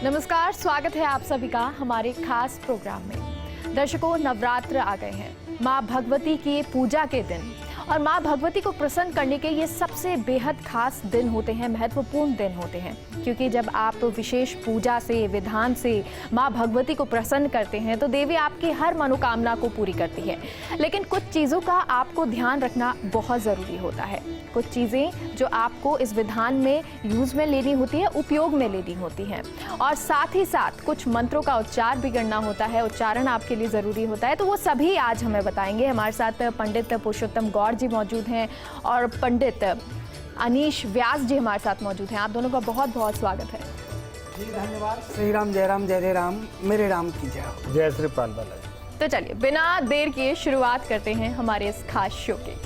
नमस्कार, स्वागत है आप सभी का हमारे खास प्रोग्राम में। दर्शकों, नवरात्र आ गए हैं, माँ भगवती की पूजा के दिन, और माँ भगवती को प्रसन्न करने के ये सबसे बेहद खास दिन होते हैं, महत्वपूर्ण दिन होते हैं। क्योंकि जब आप विशेष पूजा से, विधान से माँ भगवती को प्रसन्न करते हैं तो देवी आपकी हर मनोकामना को पूरी करती है। लेकिन कुछ चीज़ों का आपको ध्यान रखना बहुत ज़रूरी होता है। कुछ चीज़ें जो आपको इस विधान में यूज़ में लेनी होती है, उपयोग में लेनी होती हैं, और साथ ही साथ कुछ मंत्रों का उच्चार भी करना होता है, उच्चारण आपके लिए ज़रूरी होता है। तो वो सभी आज हमें बताएंगे। हमारे साथ पंडित पुरुषोत्तम गौड़ जी मौजूद हैं और पंडित अनीश व्यास जी हमारे साथ मौजूद हैं। आप दोनों का बहुत बहुत स्वागत है। जी धन्यवाद। श्री राम जय राम जय जय राम, मेरे राम की जय। जय श्री पाल बालाजी। तो चलिए बिना देर किए शुरुआत करते हैं हमारे इस खास शो की।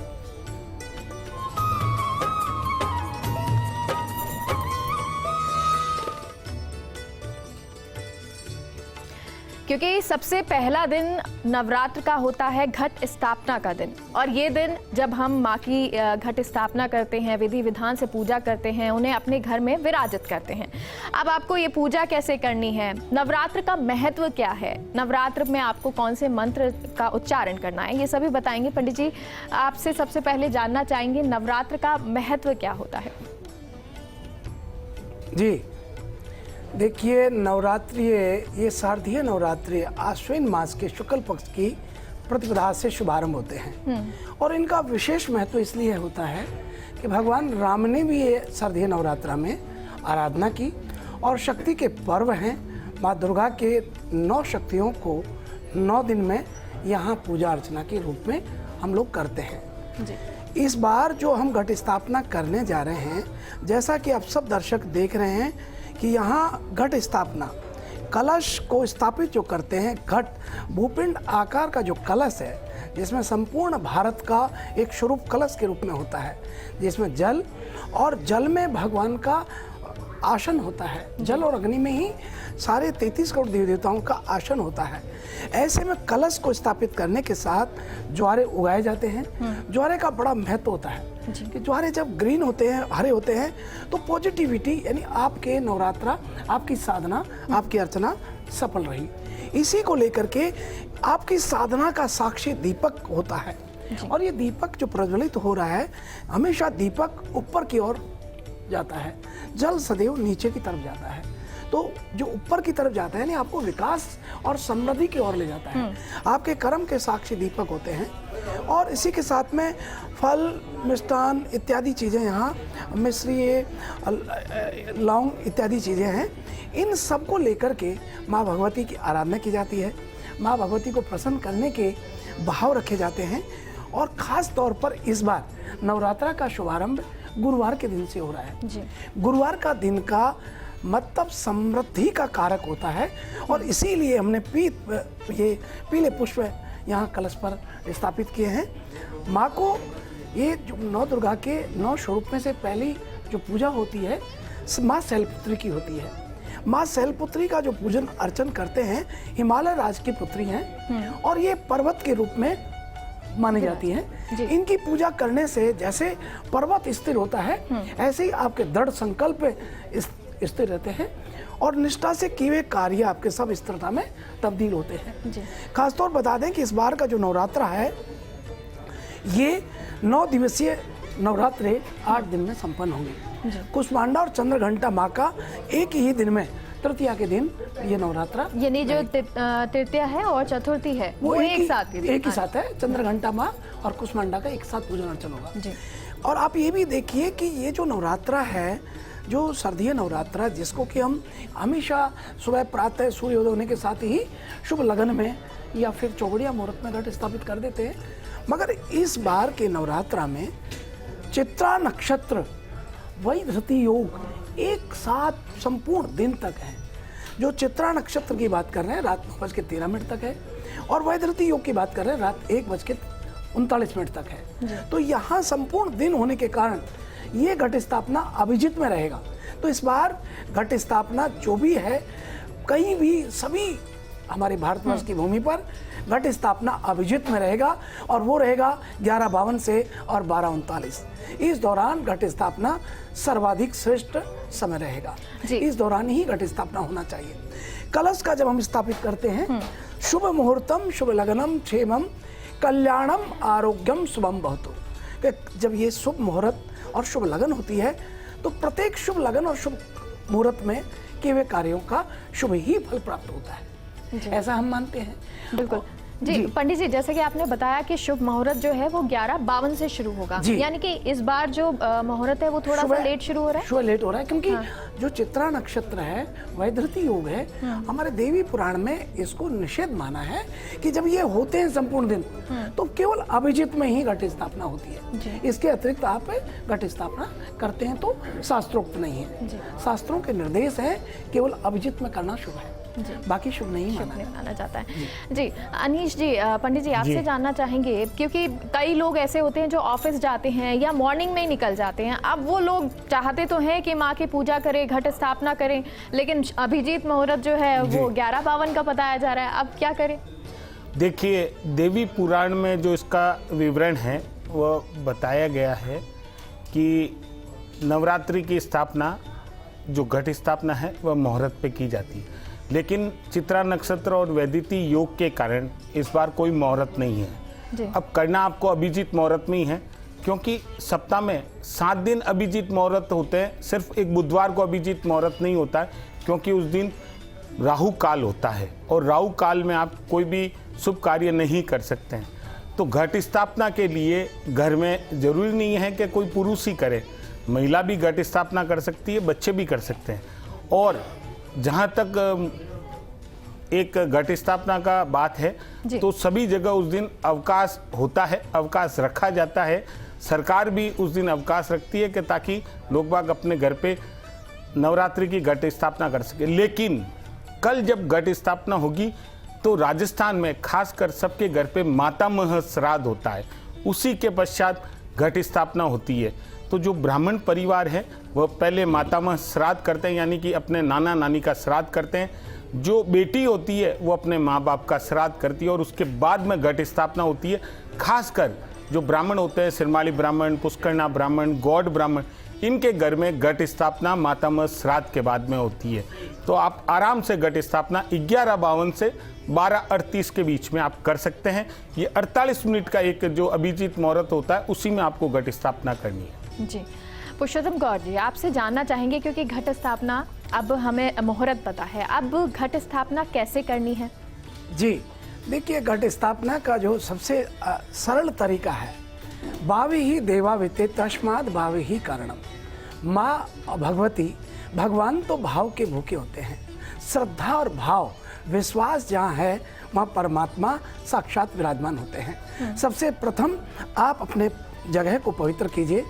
क्योंकि सबसे पहला दिन नवरात्र का होता है घट स्थापना का दिन, और ये दिन जब हम माँ की घट स्थापना करते हैं, विधि विधान से पूजा करते हैं, उन्हें अपने घर में विराजित करते हैं। अब आपको ये पूजा कैसे करनी है, नवरात्र का महत्व क्या है, नवरात्र में आपको कौन से मंत्र का उच्चारण करना है, ये सभी बताएंगे। पंडित जी, आपसे सबसे पहले जानना चाहेंगे नवरात्र का महत्व क्या होता है। जी देखिए, नवरात्रि ये शारदीय नवरात्रि आश्विन मास के शुक्ल पक्ष की प्रतिपदा से शुभारंभ होते हैं। और इनका विशेष महत्व इसलिए होता है कि भगवान राम ने भी ये शारदीय नवरात्रा में आराधना की, और शक्ति के पर्व हैं। माँ दुर्गा के 9 शक्तियों को 9 दिन में यहाँ पूजा अर्चना के रूप में हम लोग करते हैं। जी। इस बार जो हम घट स्थापना करने जा रहे हैं, जैसा कि आप सब दर्शक देख रहे हैं कि यहाँ घट स्थापना, कलश को स्थापित जो करते हैं, घट भूपिंड आकार का जो कलश है, जिसमें संपूर्ण भारत का एक स्वरूप कलश के रूप में होता है, जिसमें जल और जल में भगवान का आसन होता है। जल और अग्नि में ही सारे 33 करोड़ देवी देवताओं का आसन होता है। ऐसे में कलश को स्थापित करने के साथ ज्वारे उगाए जाते हैं। ज्वारे का बड़ा महत्व होता है कि ज्वारे जब ग्रीन होते हैं, हरे होते हैं, तो पॉजिटिविटी, यानी आपके नवरात्रा, आपकी साधना, आपकी अर्चना सफल रही। इसी को लेकर के आपकी साधना का साक्षी दीपक होता है, और ये दीपक जो प्रज्वलित हो रहा है, हमेशा दीपक ऊपर की ओर जाता है, जल सदैव नीचे की तरफ जाता है। तो जो ऊपर की तरफ जाता है, यानी आपको विकास और समृद्धि की ओर ले जाता है। आपके कर्म के साक्षी दीपक होते हैं। और इसी के साथ में फल, मिष्टान इत्यादि चीज़ें, यहाँ मिश्री, लौंग इत्यादि चीज़ें हैं। इन सब को लेकर के माँ भगवती की आराधना की जाती है। माँ भगवती को प्रसन्न करने के भाव रखे जाते हैं। और ख़ास तौर पर इस बार नवरात्रा का शुभारंभ गुरुवार के दिन से हो रहा है। जी। गुरुवार का दिन का मतलब समृद्धि का कारक होता है, और इसीलिए हमने ये पीले पुष्प यहाँ कलश पर स्थापित किए हैं। माँ को ये जो 9 दुर्गा के 9 स्वरूप में से पहली जो पूजा होती है, माँ शैलपुत्री की होती है। माँ शैलपुत्री का जो पूजन अर्चन करते हैं, हिमालय राज की पुत्री हैं, और ये पर्वत के रूप में मानी जाती हैं। इनकी पूजा करने से जैसे पर्वत स्थिर होता है, ऐसे ही आपके दृढ़ संकल्प स्थिर रहते हैं, और निष्ठा से किए हुए कार्य आपके सब स्थिरता में तब्दील होते हैं। खासतौर बता दें कि इस बार का जो नवरात्रा है, ये 9 दिवसीय नवरात्रे 8 दिन में संपन्न होंगे। कुष्मांडा और चंद्रघंटा माँ का एक ही दिन में, तृतीया के दिन ये नवरात्रा, यानी जो तृतीया है और चतुर्थी है वो एक साथ है। चंद्रघंटा माँ और कुष्मांडा का एक साथ पूजन अर्चन होगा। और आप ये भी देखिए कि ये जो नवरात्रा है, जो शारदीय नवरात्रा, जिसको कि हम हमेशा सुबह प्रातः सूर्योदय होने के साथ ही शुभ लगन में या फिर चौबड़िया मुहूर्त में घट स्थापित कर देते हैं, मगर इस बार के नवरात्रा में चित्रा नक्षत्र, वैधृति योग एक साथ संपूर्ण दिन तक है। जो चित्रा नक्षत्र की बात कर रहे हैं, रात 9:13 तक है, और वैधृति योग की बात कर रहे हैं, रात 1:39 तक है। तो यहाँ संपूर्ण दिन होने के कारण ये घट स्थापना अभिजीत में रहेगा। तो इस बार घट स्थापना जो भी है, कहीं भी सभी हमारे भारतवर्ष की भूमि पर घट स्थापना अभिजित में रहेगा और वो रहेगा 11:52 से और 12:39। इस दौरान घट स्थापना सर्वाधिक श्रेष्ठ समय रहेगा। जी। इस दौरान ही घट स्थापना होना चाहिए। कलश का जब हम स्थापित करते हैं, शुभ मुहूर्तम शुभ लग्नम क्षेमम कल्याणम आरोग्यम शुभम भवतु। जब ये शुभ मुहूर्त और शुभ लगन होती है तो प्रत्येक शुभ लगन और शुभ मुहूर्त में किए हुए कार्यों का शुभ ही फल प्राप्त होता है, ऐसा हम मानते हैं। बिल्कुल जी। पंडित जी, जैसे कि आपने बताया कि शुभ मुहूर्त जो है वो 11:52 से शुरू होगा, यानी कि इस बार जो मुहूर्त है वो थोड़ा सा लेट शुरू हो रहा है। शुभ लेट हो रहा है क्योंकि जो चित्रा नक्षत्र है, वैधृति योग है, हमारे देवी पुराण में इसको निषेध माना है कि जब ये होते हैं संपूर्ण दिन तो केवल अभिजित में ही घट स्थापना होती है। इसके अतिरिक्त आप घट स्थापना करते हैं तो शास्त्रोक्त नहीं है। शास्त्रों के निर्देश है केवल अभिजित में करना शुभ है, बाकी शुभ नहीं माना जाता है। जी अनीश जी, पंडित जी आपसे जानना चाहेंगे, क्योंकि कई लोग ऐसे होते हैं जो ऑफिस जाते हैं या मॉर्निंग में ही निकल जाते हैं। अब वो लोग चाहते तो हैं कि माँ की पूजा करें, घट स्थापना करें, लेकिन अभिजीत मुहूर्त जो है वो 11:52 का बताया जा रहा है, अब क्या करें? देखिए, देवी पुराण में जो इसका विवरण है वो बताया गया है कि नवरात्रि की स्थापना, जो घट स्थापना है वह मुहूर्त पे की जाती है, लेकिन चित्रा नक्षत्र और वैदिति योग के कारण इस बार कोई मुहूर्त नहीं है। अब करना आपको अभिजीत मुहूर्त में ही है, क्योंकि सप्ताह में 7 दिन अभिजीत मुहूर्त होते हैं। सिर्फ एक बुधवार को अभिजीत मुहूर्त नहीं होता है, क्योंकि उस दिन राहु काल होता है और राहु काल में आप कोई भी शुभ कार्य नहीं कर सकते हैं। तो घट स्थापना के लिए घर में जरूरी नहीं है कि कोई पुरुष ही करे, महिला भी घट स्थापना कर सकती है, बच्चे भी कर सकते हैं। और जहाँ तक एक घट स्थापना का बात है तो सभी जगह उस दिन अवकाश होता है, अवकाश रखा जाता है। सरकार भी उस दिन अवकाश रखती है कि ताकि लोग बाग अपने घर पे नवरात्रि की घट स्थापना कर सके। लेकिन कल जब घट स्थापना होगी तो राजस्थान में खासकर सबके घर पे मातामह श्राद्ध होता है, उसी के पश्चात घट स्थापना होती है। तो जो ब्राह्मण परिवार है वह पहले मातामह श्राद्ध करते हैं, यानी कि अपने नाना नानी का श्राद्ध करते हैं। जो बेटी होती है वो अपने माँ बाप का श्राद्ध करती है और उसके बाद में घट स्थापना होती है। खासकर जो ब्राह्मण होते हैं, सिरमाली ब्राह्मण, पुष्करना ब्राह्मण, गौड़ ब्राह्मण, इनके घर में घट स्थापना मातामह श्राद्ध के बाद में होती है। तो आप आराम से घट स्थापना 11:52 से 12:38 के बीच में आप कर सकते हैं। ये 48 मिनट का एक जो अभिजीत मुहूर्त होता है उसी में आपको घट स्थापना करनी है। जी पुरुषोत्तम गौर जी, आपसे जानना चाहेंगे, क्योंकि घट स्थापना अब हमें मुहूर्त पता है, अब घट स्थापना कैसे करनी है? जी देखिए, घट स्थापना का जो सबसे सरल तरीका है, भावी ही देवाविते तस्माद भावी ही कारणम। माँ भगवती, भगवान तो भाव के भूखे होते हैं। श्रद्धा और भाव, विश्वास जहाँ है वहाँ परमात्मा साक्षात विराजमान होते हैं। सबसे प्रथम आप अपने जगह को पवित्र कीजिए।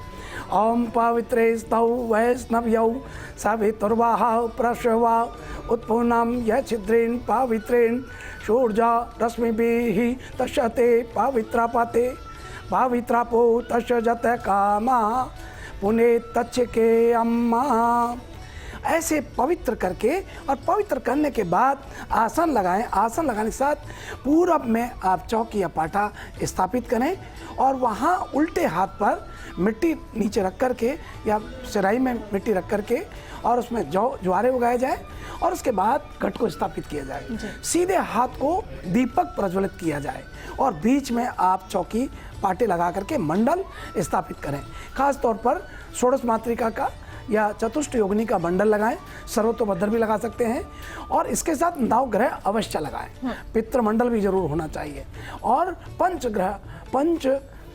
ओम पवित्रे स्तौ वैष्णव्यौ सवितुर्वाहा प्रसवा उत्पूर्णम यह छिद्रेण पवित्रेण सूर्या रश्मिभिः तस्यते पवित्रापते पवित्रापो तस्य जत कामा पुने तच्के अम्मा। ऐसे पवित्र करके और पवित्र करने के बाद आसन लगाएं। आसन लगाने के साथ पूरब में आप चौकी या पाटा स्थापित करें और वहाँ उल्टे हाथ पर मिट्टी नीचे रख कर के या सिराई में मिट्टी रख कर के और उसमें ज्वारे उगाए जाए और उसके बाद घट को स्थापित किया जाए। सीधे हाथ को दीपक प्रज्वलित किया जाए और बीच में आप चौकी पाटे लगा करके मंडल स्थापित करें। खास तौर पर षोडश मातृका का या चतुष्ट योगिनी का मंडल लगाएं, सर्वतोभद्र भी लगा सकते हैं और इसके साथ नवग्रह अवश्य लगाएं। पितृमंडल भी जरूर होना चाहिए और पंच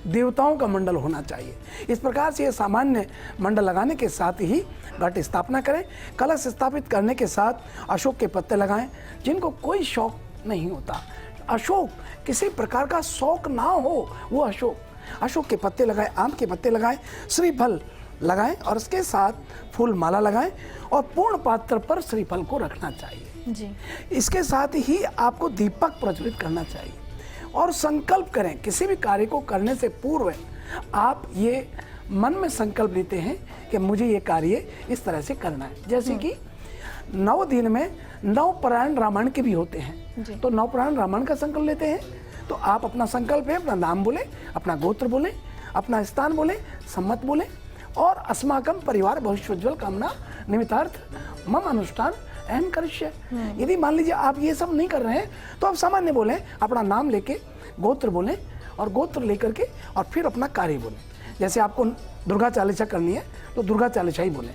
देवताओं का मंडल होना चाहिए। इस प्रकार से ये सामान्य मंडल लगाने के साथ ही घट स्थापना करें। कलश स्थापित करने के साथ अशोक के पत्ते लगाएं। जिनको कोई शौक नहीं होता, अशोक किसी प्रकार का शौक ना हो, वो अशोक के पत्ते लगाएं, आम के पत्ते लगाएं, श्रीफल लगाएं और उसके साथ फूल माला लगाएं और पूर्ण पात्र पर श्रीफल को रखना चाहिए। जी। इसके साथ ही आपको दीपक प्रज्वलित करना चाहिए और संकल्प करें। किसी भी कार्य को करने से पूर्व आप ये मन में संकल्प लेते हैं कि मुझे ये कार्य इस तरह से करना है। जैसे कि 9 दिन में 9 पारायण रामायण के भी होते जी। हैं। तो 9 पारायण रामायण का संकल्प लेते हैं। तो आप अपना संकल्प है, अपना नाम बोले, अपना गोत्र बोले, अपना स्थान बोले, सम्मत बोले और अस्माकं परिवार भविष्योज्वल कामना निमित्तार्थ मम अनुष्ठान अहम करिष्ये। यदि मान लीजिए आप ये सब नहीं कर रहे हैं तो आप सामान्य बोले, अपना नाम लेके गोत्र बोले और गोत्र लेकर के और फिर अपना कार्य बोले। जैसे आपको दुर्गा चालीसा करनी है तो दुर्गा चालीसा ही बोले।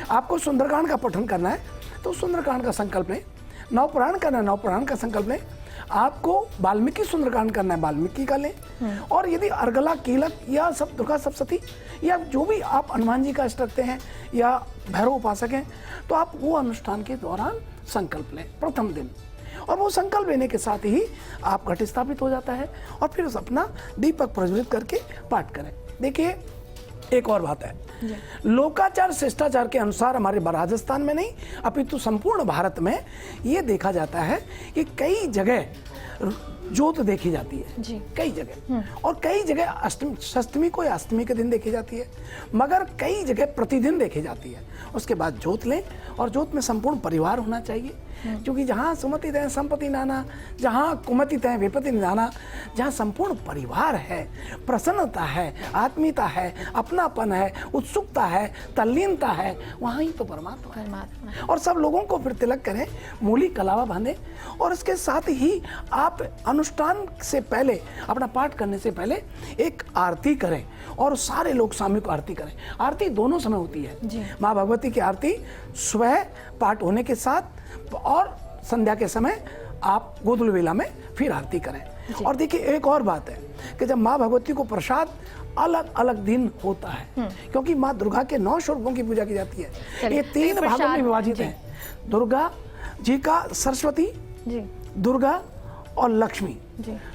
आपको सुंदरकांड का पठन करना है तो सुंदरकांड का संकल्प लें। नवपुराण करना है, नवपुराण का संकल्प लें। आपको वाल्मीकि सुंदरकांड करना है, वाल्मीकि का लें। और यदि अर्गला, कीलक या सब दुर्गा सप्तशती या जो भी आप हनुमान जी का अष्ट रखते हैं या भैरव उपासक हैं तो आप वो अनुष्ठान के दौरान संकल्प लें प्रथम दिन। और वो संकल्प लेने के साथ ही आप घट स्थापित हो जाता है और फिर उस अपना दीपक प्रज्वलित करके पाठ करें। देखिए एक और बात है, लोकाचार शिष्टाचार के अनुसार हमारे राजस्थान में नहीं अपितु संपूर्ण भारत में ये देखा जाता है कि कई जगह जोत देखी जाती है जी। कई जगह, और कई जगह अष्टमी, षष्टमी को या अष्टमी के दिन देखी जाती है, मगर कई जगह प्रतिदिन देखी जाती है। उसके बाद जोत लें और जोत में संपूर्ण परिवार होना चाहिए, क्योंकि जहाँ सुमति तय संपत्ति नाना, जहाँ कुमति तय विपत्ति निधाना, जहाँ संपूर्ण परिवार है, प्रसन्नता है, आत्मीयता है, अपनापन है, उत्सुकता है, तल्लीनता है, वहाँ ही तो परमात्मा। और सब लोगों को फिर तिलक करें, मूली कलावा बांधें और इसके साथ ही आप अनुष्ठान से पहले, अपना पाठ करने से पहले एक आरती करें और सारे लोग सामूहिक आरती करें। आरती दोनों समय होती है। माँ भगवती की आरती सुबह पाठ होने के साथ और संध्या के समय आप गोधूली वेला में फिर आरती करें। और देखिए एक और बात है कि जब माँ भगवती को प्रसाद अलग अलग दिन होता है, क्योंकि माँ दुर्गा के 9 स्वरूपों की पूजा की जाती है। ये 3 भागों में विभाजित है। दुर्गा जी का सरस्वती, दुर्गा और लक्ष्मी।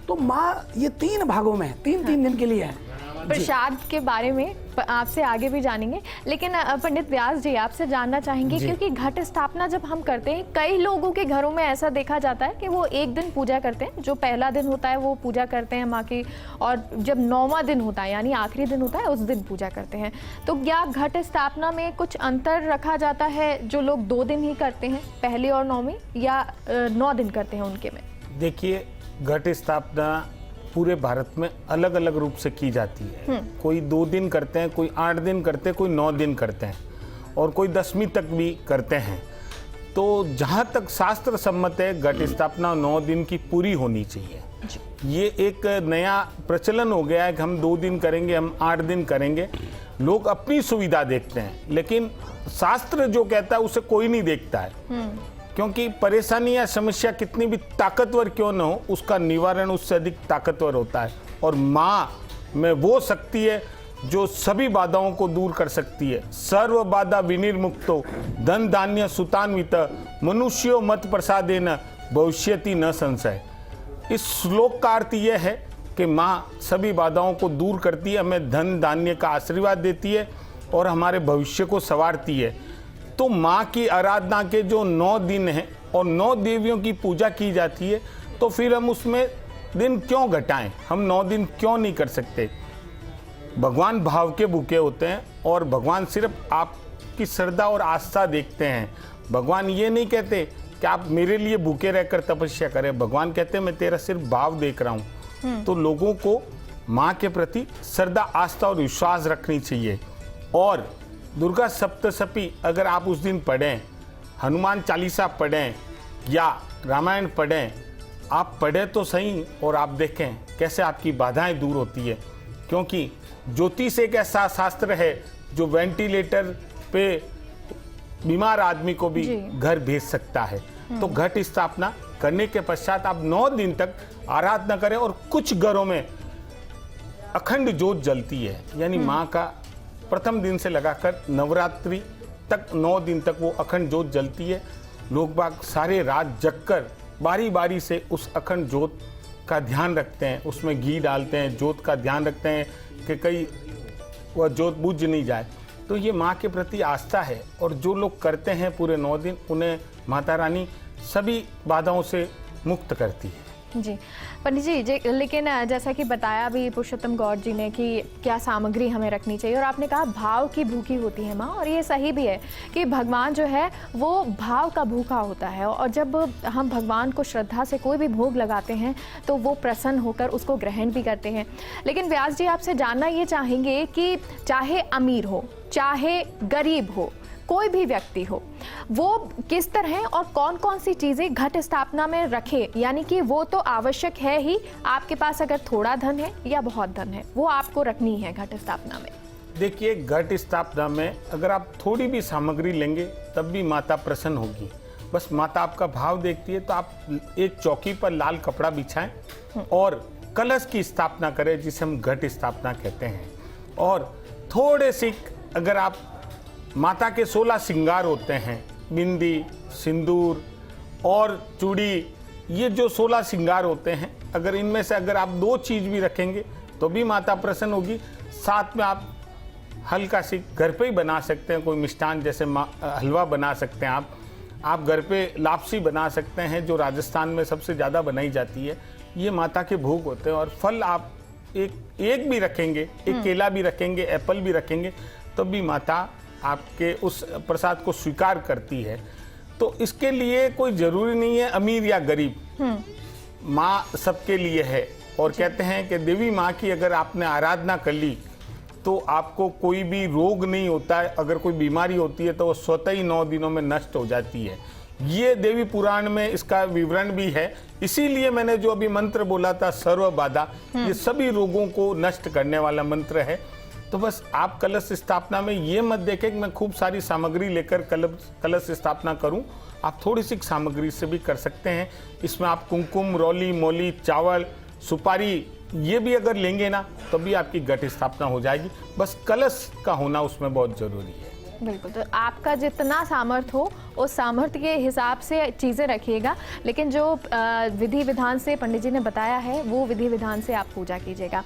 तो माँ ये 3 भागों में 3-3 दिन के लिए है। प्रसाद के बारे में आपसे आगे भी जानेंगे, लेकिन पंडित व्यास जी आपसे जानना चाहेंगे क्योंकि घट स्थापना जब हम करते हैं, कई लोगों के घरों में ऐसा देखा जाता है कि वो एक दिन पूजा करते हैं, जो पहला दिन होता है वो पूजा करते हैं माँ की, और जब 9वां दिन होता है यानी आखिरी दिन होता है उस दिन पूजा करते हैं। तो क्या घट स्थापना में कुछ अंतर रखा जाता है, जो लोग 2 दिन ही करते हैं, पहली और 9वीं, या 9 दिन करते हैं उनके में? देखिए घट स्थापना पूरे भारत में अलग अलग रूप से की जाती है। कोई 2 दिन करते हैं, कोई 8 दिन करते हैं, कोई 9 दिन करते हैं और कोई 10वीं तक भी करते हैं। तो जहाँ तक शास्त्र सम्मत है घट स्थापना 9 दिन की पूरी होनी चाहिए। ये एक नया प्रचलन हो गया है कि हम 2 दिन करेंगे, हम 8 दिन करेंगे। लोग अपनी सुविधा देखते हैं, लेकिन शास्त्र जो कहता है उसे कोई नहीं देखता है। क्योंकि परेशानी या समस्या कितनी भी ताकतवर क्यों न हो, उसका निवारण उससे अधिक ताकतवर होता है। और माँ में वो शक्ति है जो सभी बाधाओं को दूर कर सकती है। सर्व बाधा विनिर्मुक्तो धन धान्य सुतान्वित मनुष्यो मत प्रसादेन भविष्यति न संशय। इस श्लोक का अर्थ यह है कि माँ सभी बाधाओं को दूर करती है, हमें धन धान्य का आशीर्वाद देती है और हमारे भविष्य को संवारती है। तो माँ की आराधना के जो 9 दिन हैं और 9 देवियों की पूजा की जाती है, तो फिर हम उसमें दिन क्यों घटाएं? हम 9 दिन क्यों नहीं कर सकते? भगवान भाव के भूखे होते हैं और भगवान सिर्फ आपकी श्रद्धा और आस्था देखते हैं। भगवान ये नहीं कहते कि आप मेरे लिए भूखे रहकर तपस्या करें। भगवान कहते हैं मैं तेरा सिर्फ भाव देख रहा हूँ। तो लोगों को माँ के प्रति श्रद्धा, आस्था और विश्वास रखनी चाहिए। और दुर्गा सप्तशती अगर आप उस दिन पढ़ें, हनुमान चालीसा पढ़ें या रामायण पढ़ें, आप पढ़ें तो सही और आप देखें कैसे आपकी बाधाएं दूर होती है। क्योंकि ज्योतिष एक ऐसा शास्त्र है जो वेंटिलेटर पे बीमार आदमी को भी घर भेज सकता है। तो घट स्थापना करने के पश्चात आप 9 दिन तक आराधना करें। और कुछ घरों में अखंड ज्योत जलती है, यानी माँ का प्रथम दिन से लगाकर नवरात्रि तक 9 दिन तक वो अखंड ज्योत जलती है। लोग बाग सारे रात जगकर बारी बारी से उस अखंड ज्योत का ध्यान रखते हैं, उसमें घी डालते हैं, ज्योत का ध्यान रखते हैं कि कहीं वह ज्योत बुझ नहीं जाए। तो ये माँ के प्रति आस्था है। और जो लोग करते हैं पूरे 9 दिन, उन्हें माता रानी सभी बाधाओं से मुक्त करती है। जी पंडित जी, लेकिन जैसा कि बताया भी पुरुषोत्तम गौर जी ने कि क्या सामग्री हमें रखनी चाहिए, और आपने कहा भाव की भूखी होती है माँ, और ये सही भी है कि भगवान जो है वो भाव का भूखा होता है, और जब हम भगवान को श्रद्धा से कोई भी भोग लगाते हैं तो वो प्रसन्न होकर उसको ग्रहण भी करते हैं। लेकिन व्यास जी, आपसे जानना ये चाहेंगे कि चाहे अमीर हो चाहे गरीब हो, कोई भी व्यक्ति हो, वो किस तरह और कौन कौन सी चीज़ें घट स्थापना में रखे, यानी कि वो तो आवश्यक है ही, आपके पास अगर थोड़ा धन है या बहुत धन है, वो आपको रखनी है घट स्थापना में। देखिए, घट स्थापना में अगर आप थोड़ी भी सामग्री लेंगे तब भी माता प्रसन्न होगी। बस माता आपका भाव देखती है, तो आप एक चौकी पर लाल कपड़ा बिछाएं और कलश की स्थापना करें, जिसे हम घट स्थापना कहते हैं। और थोड़े से अगर आप माता के 16 श्रृंगार होते हैं, बिंदी, सिंदूर और चूड़ी, ये जो 16 श्रृंगार होते हैं, अगर इनमें से अगर आप 2 चीज़ भी रखेंगे तो भी माता प्रसन्न होगी। साथ में आप हल्का सी घर पे ही बना सकते हैं कोई मिष्ठान, जैसे हलवा बना सकते हैं आप घर पे लापसी बना सकते हैं, जो राजस्थान में सबसे ज़्यादा बनाई जाती है। ये माता के भोग होते हैं। और फल आप एक भी रखेंगे, एक केला भी रखेंगे, एप्पल भी रखेंगे, तब भी माता आपके उस प्रसाद को स्वीकार करती है। तो इसके लिए कोई ज़रूरी नहीं है अमीर या गरीब, माँ सबके लिए है। और कहते हैं कि देवी माँ की अगर आपने आराधना कर ली तो आपको कोई भी रोग नहीं होता है। अगर कोई बीमारी होती है तो वो स्वतः ही 9 दिनों में नष्ट हो जाती है। ये देवी पुराण में इसका विवरण भी है। इसीलिए मैंने जो अभी मंत्र बोला था, सर्व बाधा, ये सभी रोगों को नष्ट करने वाला मंत्र है। तो बस आप कलश स्थापना में ये मत देखें कि मैं खूब सारी सामग्री लेकर कलश स्थापना करूं। आप थोड़ी सी सामग्री से भी कर सकते हैं। इसमें आप कुमकुम, रौली, मौली, चावल, सुपारी, ये भी अगर लेंगे ना तब भी आपकी घट स्थापना हो जाएगी। बस कलश का होना उसमें बहुत ज़रूरी है। बिल्कुल, तो आपका जितना सामर्थ्य हो उस सामर्थ्य के हिसाब से चीज़ें रखिएगा, लेकिन जो विधि विधान से पंडित जी ने बताया है वो विधि विधान से आप पूजा कीजिएगा।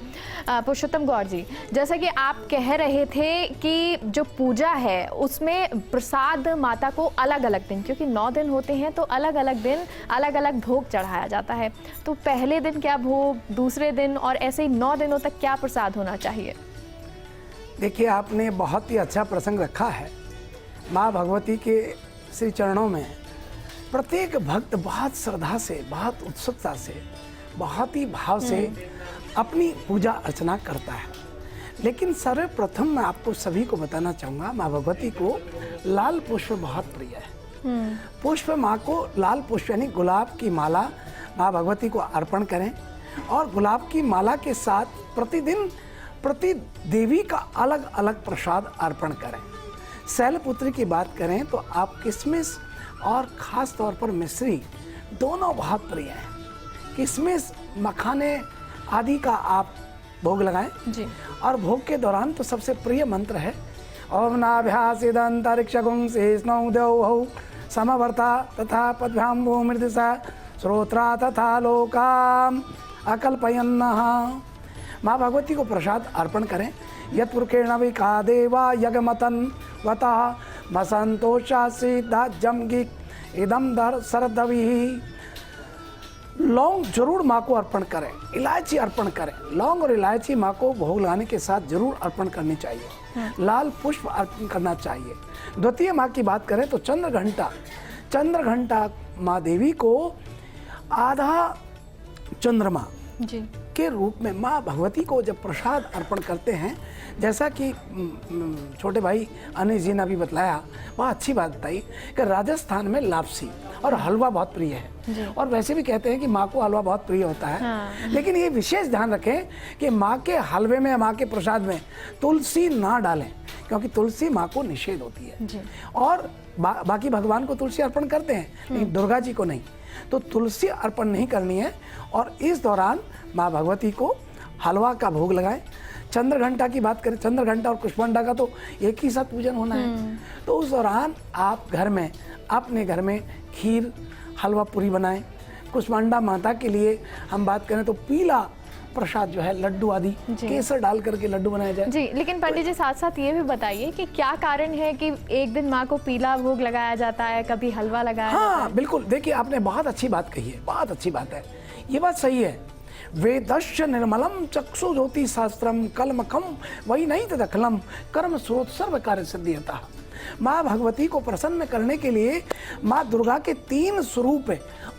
पुरुषोत्तम गौर जी, जैसा कि आप कह रहे थे कि जो पूजा है उसमें प्रसाद माता को अलग अलग दिन, क्योंकि 9 दिन होते हैं तो अलग अलग दिन अलग अलग भोग चढ़ाया जाता है, तो पहले दिन क्या भोग, दूसरे दिन, और ऐसे ही 9 दिनों तक क्या प्रसाद होना चाहिए? देखिए, आपने बहुत ही अच्छा प्रसंग रखा है। माँ भगवती के श्री चरणों में प्रत्येक भक्त बहुत श्रद्धा से, बहुत उत्सुकता से, बहुत ही भाव से अपनी पूजा अर्चना करता है। लेकिन सर्वप्रथम मैं आपको सभी को बताना चाहूँगा, माँ भगवती को लाल पुष्प बहुत प्रिय है। पुष्प माँ को लाल पुष्प यानी गुलाब की माला माँ भगवती को अर्पण करें, और गुलाब की माला के साथ प्रतिदिन प्रति देवी का अलग अलग प्रसाद अर्पण करें। शैलपुत्री की बात करें तो आप किशमिश और ख़ास तौर पर मिश्री दोनों बहुत प्रिय हैं। किशमिश, मखाने आदि का आप भोग लगाएं जी। और भोग के दौरान तो सबसे प्रिय मंत्र है ओम नाभ्यासिदंतरिक्षगुं शेषनौ देवौ समवर्ता तथा पद्भ्याम्बो मृदिशा श्रोत्रा तथा लोकाम अकल्पयन्नः। माँ भगवती को प्रसाद अर्पण करें। यत्पुरुषेण विका देवा यज्ञमतन वतः वसंतोषासीदाजम गी इदम दर सरदवी। लौंग जरूर माँ को अर्पण करें, इलायची अर्पण करें। लौंग और इलायची माँ को भोग लगाने के साथ जरूर अर्पण करनी चाहिए। लाल पुष्प अर्पण करना चाहिए। द्वितीय माँ की बात करें तो चंद्र घंटा माँ देवी को आधा चंद्रमा जी के रूप में माँ भगवती को जब प्रसाद अर्पण करते हैं, जैसा कि छोटे भाई अनिश जी ने अभी बतलाया, वह अच्छी बात बताई कि राजस्थान में लापसी और हलवा बहुत प्रिय है, और वैसे भी कहते हैं कि माँ को हलवा बहुत प्रिय होता है। हाँ। लेकिन ये विशेष ध्यान रखें कि माँ के हलवे में, माँ के प्रसाद में तुलसी ना डालें, क्योंकि तुलसी माँ को निषेध होती है। और बाकी भगवान को तुलसी अर्पण करते हैं, लेकिन दुर्गा जी को नहीं। तो तुलसी अर्पण नहीं करनी है। और इस दौरान माँ भगवती को हलवा का भोग लगाएं। चंद्र घंटा की बात करें, चंद्र घंटा और कुष्मांडा का तो एक ही साथ पूजन होना है। तो उस दौरान आप घर में, अपने घर में खीर, हलवा पूरी बनाएं। कुष्मांडा माता के लिए हम बात करें तो पीला प्रसाद जो है, लड्डू आदि केसर डाल करके लड्डू बनाया जाए। जी, लेकिन पंडित जी साथ साथ ये भी बताइए कि क्या कारण है कि एक दिन माँ को पीला भोग लगाया जाता है, कभी हलवा लगाया जाता है? बिल्कुल। देखिए, आपने बहुत अच्छी बात कही है, बहुत अच्छी बात है। ये बात सही है। वेदस्य निर्मलम चक्षु ज्योति शास्त्रम कलमखम वही नहीं तदखलम कर्म स्रोत सर्व कार्य सिद्धियता। माँ भगवती को प्रसन्न करने के लिए माँ दुर्गा के 3 स्वरूप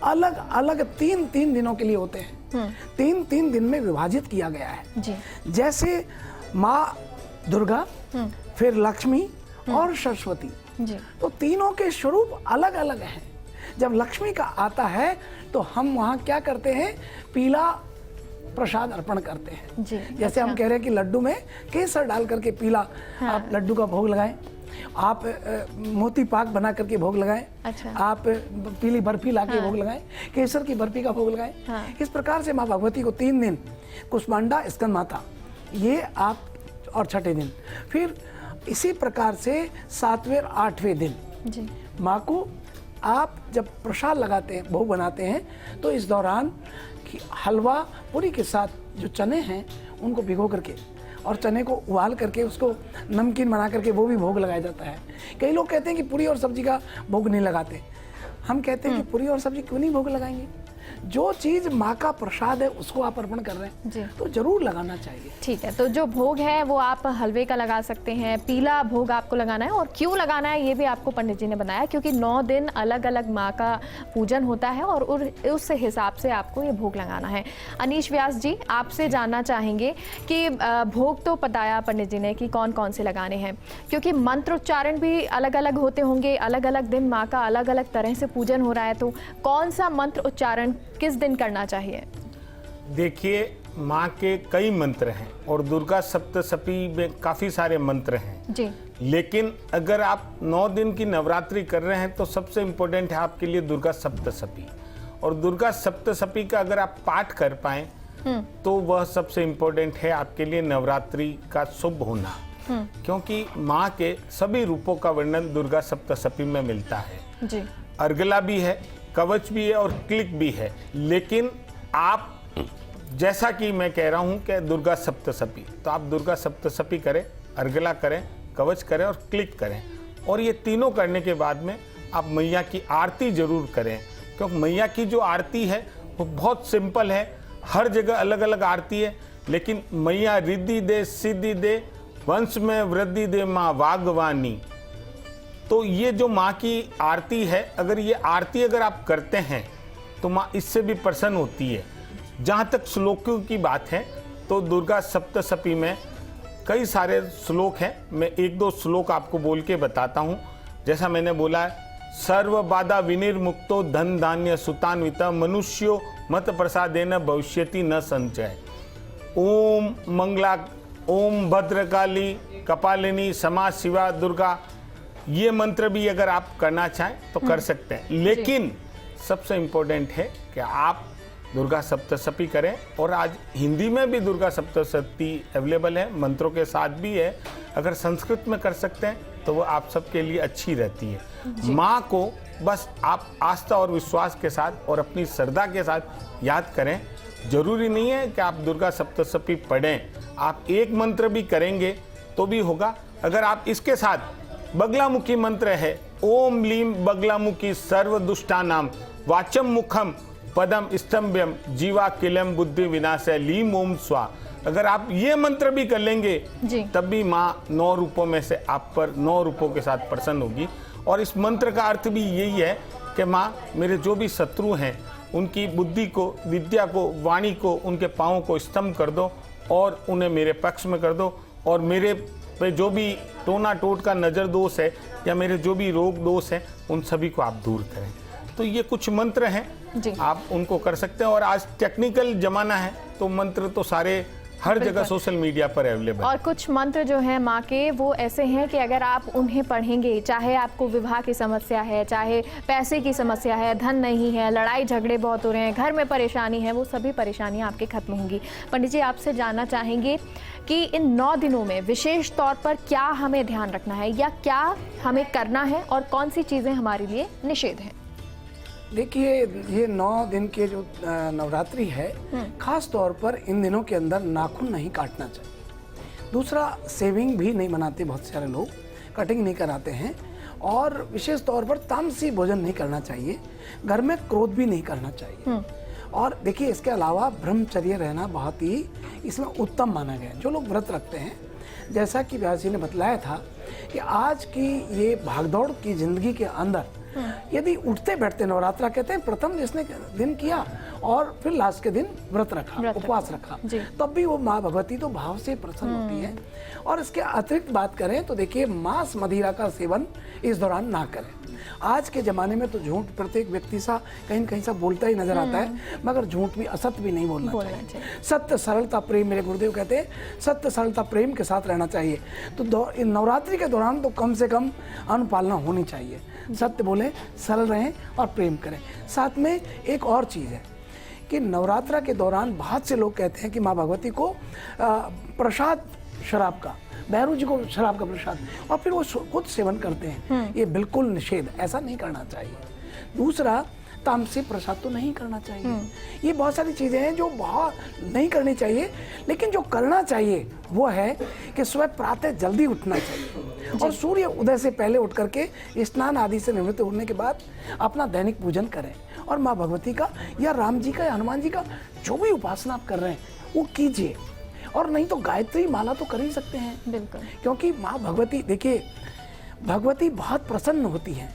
अलग अलग 3 दिनों के लिए होते हैं। 3 दिन में विभाजित किया गया है जी। जैसे माँ दुर्गा, फिर लक्ष्मी और सरस्वती। जी। तो तीनों के स्वरूप अलग अलग हैं। जब लक्ष्मी का आता है तो हम वहाँ क्या करते हैं, पीला प्रसाद अर्पण करते हैं। जी। जैसे हम कह रहे हैं कि लड्डू में केसर डाल करके पीला आप लड्डू का भोग लगाएं, आप मोती पाक बना करके भोग लगाएं, अच्छा। आप पीली बर्फी ला के भोग लगाएं, केसर की बर्फी का भोग लगाएं। इस प्रकार से माँ भगवती को 3 दिन कुष्मांडा स्कंद माता ये आप, और छठे दिन फिर इसी प्रकार से 7वें और 8वें दिन जी। माँ को आप जब प्रसाद लगाते हैं, भोग बनाते हैं, तो इस दौरान कि हलवा पूरी के साथ जो चने हैं उनको भिगो करके और चने को उबाल करके उसको नमकीन बना करके वो भी भोग लगाया जाता है। कई लोग कहते हैं कि पूरी और सब्जी का भोग नहीं लगाते। हम कहते हैं कि पूरी और सब्जी क्यों नहीं भोग लगाएंगे? जो चीज़ माँ का प्रसाद है उसको आप अर्पण कर रहे हैं जी। तो जरूर लगाना चाहिए। ठीक है, तो जो भोग है वो आप हलवे का लगा सकते हैं, पीला भोग आपको लगाना है। और क्यों लगाना है ये भी आपको पंडित जी ने बताया, क्योंकि 9 दिन अलग अलग माँ का पूजन होता है और उस हिसाब से आपको ये भोग लगाना है। अनीश व्यास जी, आपसे जानना चाहेंगे कि भोग तो बताया पंडित जी ने कि कौन कौन से लगाने हैं, क्योंकि मंत्रोच्चारण भी अलग अलग होते होंगे, अलग अलग दिन माँ का अलग अलग तरह से पूजन हो रहा है, तो कौन सा मंत्र उच्चारण किस दिन करना चाहिए? देखिए, माँ के कई मंत्र हैं और दुर्गा सप्तशती में काफ़ी सारे मंत्र हैं जी। लेकिन अगर आप 9 दिन की नवरात्रि कर रहे हैं तो सबसे इम्पोर्टेंट है आपके लिए दुर्गा सप्तशती। और दुर्गा सप्तशती का अगर आप पाठ कर पाएं तो वह सबसे इम्पोर्टेंट है आपके लिए नवरात्रि का शुभ होना, क्योंकि माँ के सभी रूपों का वर्णन दुर्गा सप्तशती में मिलता है। जी। अर्गला भी है, कवच भी है और क्लिक भी है। लेकिन आप, जैसा कि मैं कह रहा हूं कि दुर्गा सप्तशती, तो आप दुर्गा सप्तशती करें, अर्गला करें, कवच करें और क्लिक करें। और ये तीनों करने के बाद में आप मैया की आरती जरूर करें, क्योंकि मैया की जो आरती है वो बहुत सिंपल है। हर जगह अलग अलग आरती है, लेकिन मैया रिद्धि दे सिद्धि दे, वंश में वृद्धि दे माँ वाग्वानी। तो ये जो माँ की आरती है, अगर ये आरती अगर आप करते हैं तो माँ इससे भी प्रसन्न होती है। जहाँ तक श्लोकों की बात है तो दुर्गा सप्तशती में कई सारे श्लोक हैं। मैं 1-2 श्लोक आपको बोल के बताता हूँ। जैसा मैंने बोला है, सर्व बाधा विनिर्मुक्तो धन धान्य सुतान्वित मनुष्यो मत प्रसादेन भविष्यति न संचय। ओम मंगला, ओम भद्रकाली कपालिनी समा शिवा दुर्गा, ये मंत्र भी अगर आप करना चाहें तो कर सकते हैं। लेकिन सबसे इम्पोर्टेंट है कि आप दुर्गा सप्तशती करें। और आज हिंदी में भी दुर्गा सप्तशती अवेलेबल है, मंत्रों के साथ भी है। अगर संस्कृत में कर सकते हैं तो वो आप सबके लिए अच्छी रहती है। माँ को बस आप आस्था और विश्वास के साथ और अपनी श्रद्धा के साथ याद करें। जरूरी नहीं है कि आप दुर्गा सप्तशती पढ़ें, आप एक मंत्र भी करेंगे तो भी होगा। अगर आप इसके साथ बगलामुखी मंत्र है, ओम लीम बगलामुखी सर्व दुष्टानाम वाचम मुखम पदम स्तंभ्यम जीवा किलम बुद्धि विनाशय लीम ओम स्वा, अगर आप ये मंत्र भी कर लेंगे तब भी माँ 9 रूपों में से आप पर 9 रूपों के साथ प्रसन्न होगी। और इस मंत्र का अर्थ भी यही है कि माँ, मेरे जो भी शत्रु हैं उनकी बुद्धि को, विद्या को, वाणी को, उनके पाँवों को स्तंभ कर दो और उन्हें मेरे पक्ष में कर दो। और मेरे पे जो भी टोना टोट का नज़र दोष है या मेरे जो भी रोग दोष है उन सभी को आप दूर करें। तो ये कुछ मंत्र हैं, आप उनको कर सकते हैं। और आज टेक्निकल जमाना है तो मंत्र तो सारे हर जगह सोशल मीडिया पर अवेलेबल। और कुछ मंत्र जो हैं माँ के वो ऐसे हैं कि अगर आप उन्हें पढ़ेंगे, चाहे आपको विवाह की समस्या है, चाहे पैसे की समस्या है, धन नहीं है, लड़ाई झगड़े बहुत हो रहे हैं, घर में परेशानी है, वो सभी परेशानियाँ आपके खत्म होंगी। पंडित जी, आपसे जानना चाहेंगे कि इन 9 दिनों में विशेष तौर पर क्या हमें ध्यान रखना है या क्या हमें करना है और कौन सी चीज़ें हमारे लिए निषेध हैं? देखिए, ये 9 दिन के जो नवरात्रि है, खास तौर पर इन दिनों के अंदर नाखून नहीं काटना चाहिए। दूसरा, सेविंग भी नहीं बनाते बहुत सारे लोग, कटिंग नहीं कराते हैं। और विशेष तौर पर तामसी भोजन नहीं करना चाहिए। घर में क्रोध भी नहीं करना चाहिए। और देखिए इसके अलावा ब्रह्मचर्य रहना बहुत ही इसमें उत्तम माना गया है। जो लोग व्रत रखते हैं, जैसा कि व्यास जी ने बतलाया था कि आज की ये भागदौड़ की जिंदगी के अंदर यदि उठते बैठते, नवरात्रा कहते हैं प्रथम जिसने दिन किया और फिर लास्ट के दिन व्रत रखा, उपवास रखा, तब भी वो माँ भगवती तो भाव से प्रसन्न होती है। और इसके अतिरिक्त बात करें तो देखिए मांस मदिरा का सेवन इस दौरान ना करें। आज के ज़माने में तो झूठ प्रत्येक व्यक्ति सा कहीं न कहीं सा बोलता ही नजर आता है, मगर झूठ भी, असत्य भी नहीं बोलना चाहिए। सत्य सरलता प्रेम, मेरे गुरुदेव कहते हैं सत्य सरलता प्रेम के साथ रहना चाहिए। तो नवरात्रि के दौरान तो कम से कम अनुपालना होनी चाहिए। सत्य बोलें, सरल रहें और प्रेम करें। साथ में एक और चीज़ है कि नवरात्रा के दौरान बहुत से लोग कहते हैं कि माँ भगवती को प्रसाद शराब का, भैरू जी को शराब का प्रसाद, और फिर वो खुद सेवन करते हैं। ये बिल्कुल निषेध, ऐसा नहीं करना चाहिए। दूसरा, तामसिक प्रसाद तो नहीं करना चाहिए। ये बहुत सारी चीज़ें हैं जो बहुत नहीं करनी चाहिए, लेकिन जो करना चाहिए वो है कि सुबह प्रातः जल्दी उठना चाहिए और सूर्य उदय से पहले उठ करके स्नान आदि से निवृत्त होने के बाद अपना दैनिक पूजन करें और माँ भगवती का या राम जी का या हनुमान जी का जो भी उपासना आप कर रहे हैं वो कीजिए। और नहीं तो गायत्री माला तो कर ही सकते हैं, बिल्कुल, क्योंकि माँ भगवती, देखिए भगवती बहुत प्रसन्न होती हैं।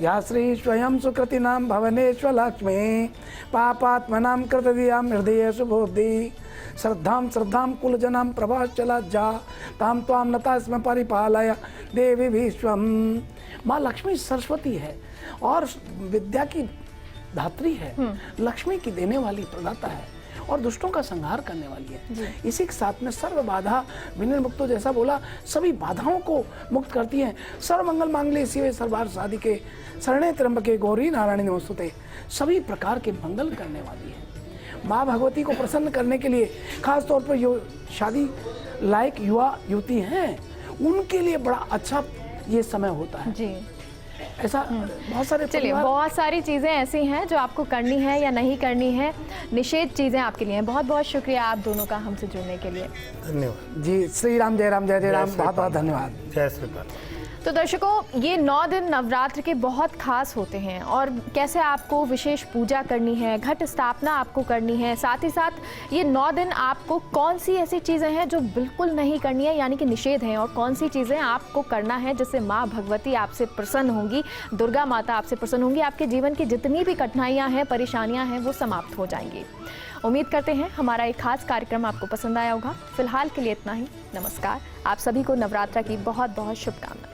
या श्री स्वयं सुकृति नाम भवनेश्वर लक्ष्मी पापात्मनाम कृतदियाम हृदय सुबोधि श्रद्धाम श्रद्धाम कुलजनाम प्रभास चला जा ताम त्वाम नता स्म परिपालय देवी विश्वम। माँ लक्ष्मी सरस्वती है और विद्या की धात्री है, लक्ष्मी की देने वाली प्रदाता है और दुष्टों का संहार करने वाली है। इसी के साथ में सर्व बाधा विनिर्मुक्तो, जैसा बोला, सभी बाधाओं को मुक्त करती हैं। सर्व मंगल मांगल्ये शिवे सर्वार्थ साधिके शरणे त्र्यंबके गौरी नारायणी नमोस्तुते, सभी प्रकार के मंगल करने वाली है। माँ भगवती को प्रसन्न करने के लिए खास तौर पर जो शादी लायक युवा युवती हैं उनके लिए बड़ा अच्छा ये समय होता है जी। ऐसा बहुत सारे, चलिए, बहुत सारी चीज़ें ऐसी हैं जो आपको करनी है या नहीं करनी है, निषेध चीज़ें आपके लिए हैं। बहुत बहुत शुक्रिया आप दोनों का हमसे जुड़ने के लिए। धन्यवाद जी। श्री राम, जय राम, जय जय राम। बहुत बहुत धन्यवाद। जय श्री राम। तो दर्शकों, ये 9 दिन नवरात्र के बहुत खास होते हैं और कैसे आपको विशेष पूजा करनी है, घट स्थापना आपको करनी है, साथ ही साथ ये 9 दिन आपको कौन सी ऐसी चीज़ें हैं जो बिल्कुल नहीं करनी है, यानी कि निषेध हैं, और कौन सी चीज़ें आपको करना है जिससे माँ भगवती आपसे प्रसन्न होंगी, दुर्गा माता आपसे प्रसन्न होंगी, आपके जीवन की जितनी भी कठिनाइयाँ हैं, परेशानियाँ हैं, वो समाप्त हो जाएंगी। उम्मीद करते हैं हमारा एक खास कार्यक्रम आपको पसंद आया होगा। फिलहाल के लिए इतना ही। नमस्कार। आप सभी को नवरात्रा की बहुत बहुत शुभकामनाएं।